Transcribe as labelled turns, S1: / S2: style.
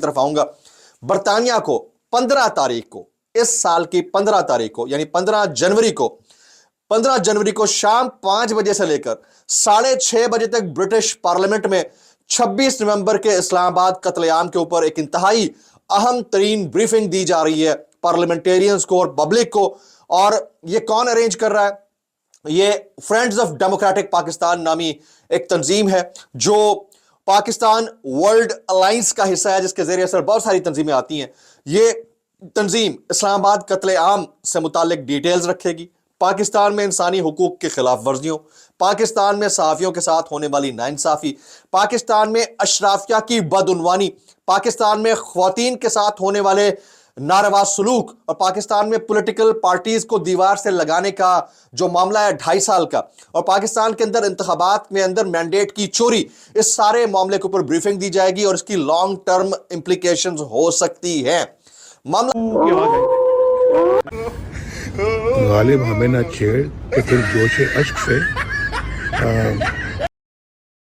S1: طرف آؤں گا. برطانیہ کو 15 تاریخ کو، اس سال کی 15 تاریخ کو یعنی 15 جنوری کو شام 5 بجے سے لے کر 6:30 بجے تک برٹش پارلیمنٹ میں 26 نومبر کے اسلام آباد قتل عام کے اوپر ایک انتہائی اہم ترین بریفنگ دی جا رہی ہے پارلیمنٹیرینز کو اور پبلک کو. اور یہ کون ارینج کر رہا ہے؟ یہ فرینڈز آف ڈیموکریٹک پاکستان نامی ایک تنظیم ہے جو پاکستان ورلڈ الائنس کا حصہ ہے، جس کے زیر اثر بہت ساری تنظیمیں آتی ہیں. یہ تنظیم اسلام آباد قتل عام سے متعلق ڈیٹیلز رکھے گی، پاکستان میں انسانی حقوق کی خلاف ورزیوں، پاکستان میں صحافیوں کے ساتھ ہونے والی ناانصافی، پاکستان میں اشرافیہ کی بدعنوانی، پاکستان میں خواتین کے ساتھ ہونے والے ناروا سلوک، اور پاکستان میں پولیٹیکل پارٹیز کو دیوار سے لگانے کا جو معاملہ ہے 2.5 سال کا، اور پاکستان کے اندر انتخابات میں اندر مینڈیٹ کی چوری، اس سارے معاملے کے اوپر بریفنگ دی جائے گی اور اس کی لانگ ٹرم امپلیکیشنز ہو سکتی ہیں.
S2: غالب ہمیں نہ چھیڑ کہ پھر جوش اشک سے